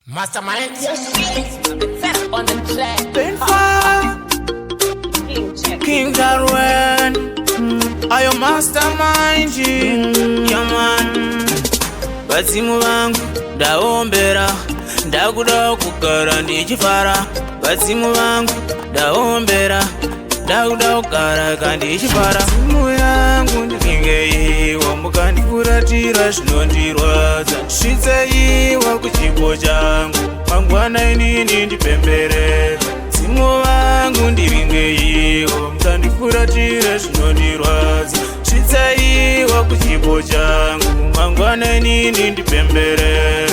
Mastermind, set on the track. King Darwen, are you mastermind? Yeah man. Bazimu vangu ndaombera, ndakuda kugara ndichifara. Bazimu vangu ndaombera, ndakuda kugara kandichifara. Bazimu yangu ndingeiwa mukandifuratira zvinondirwadza. Svitseiwa kuchipo changu, mangwana inini ndipemberera. Bazimu vangu ndivingeiwa mukandifuratira zvinondirwadza. Svitseiwa kuchipo changu, mangwana inini ndipemberere.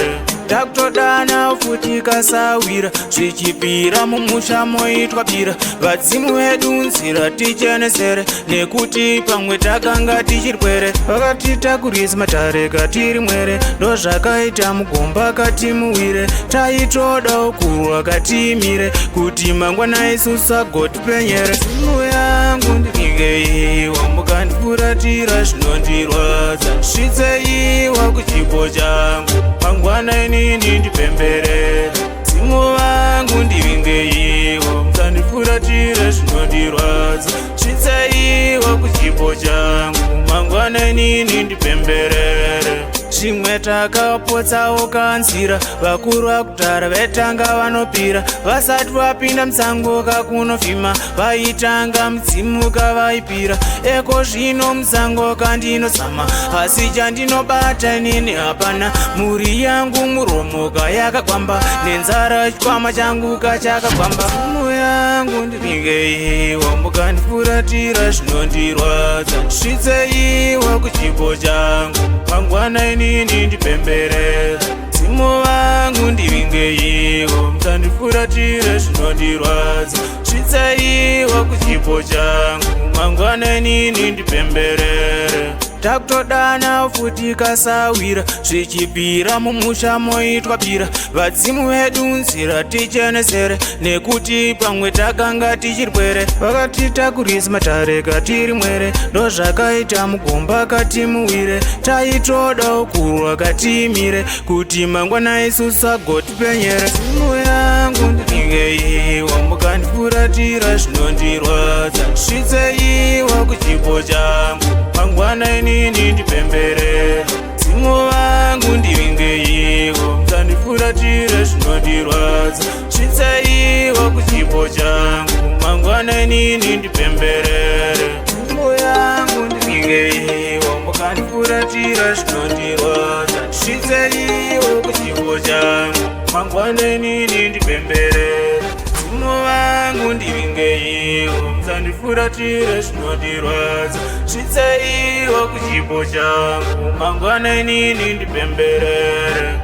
Takutodana futi kasawira, zvichipira mumusha moitwa bira. Vadzimu vedu nzira tichenesere, nekuti pamwe takanga tichirwere. Vakatitakurisa matareka tiri mwere, ndozvakaita mugomba katimuwire. Taitodawo kurwa katimire, kuti mangwana isusu agotipenyere. Bazimu yangu ndingeiwa mukandifuratira zvinondirwadza. Svitseiwa kuchipo changu, mangwana inini ndipemberera. Bazimu vangu ndivingeiwa mukandifuratira zvinondirwadza. Svitseiwa kuchipo changu, mangwana inini ndipemberere. Zvimwe takapotsawo kanzira, vakuru vakutara vetanga vanopira. Vasati vapinda mutsango kakunofima, vaitanga mudzimu kavaipira. Eko zvino mutsango kandinosama, asi chandinobata inini hapana. Mhuri yangu muromoka yakakwamba, nenzara chikwama changu kachakakwamba. Bazimu yangu ndivingeiwa mukandifuratira zvinondirwadza. Svitseiwa kuchipo changu, mangwana inini ndipemberera. Bazimu vangu ndivingeiwa mukandifuratira zvinondirwadza. Svitseiwa kuchipo changu, mangwana inini ndipemberere. Takutodana futi kasawira, zvichipira mumusha moitwa bira. Vadzimu vedu nzira tichenesere, nekuti pamwe takanga tichirwere. Vakatitakurisa matareka tiri mwere, ndozvakaita mugomba katimuwire. Taitodawo kurwa katimire, kuti mangwana isusu agotipenyere. Bazimu yangu ndingeiwa mukandifuratira zvinondirwadza. Svitseiwa kuchipo changu, mangwana inini ndipemberera. Bazimu vangu ndivingeiwa mukandifuratira zvinondirwadza. Svitseiwa kuchipo changu, mangwana inini ndipemberere. Bazimu yangu ndivingeiwa mukandifuratira zvinondirwadza. Svitseiwa kuchipo changu, mangwana inini ndipemberere. Bazimu vangu ndivingeiwa mukandifuratira zvinondirwadza. Svitseiwa kuchipo changu, mangwana inini ndipemberere.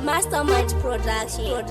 Mastermind production.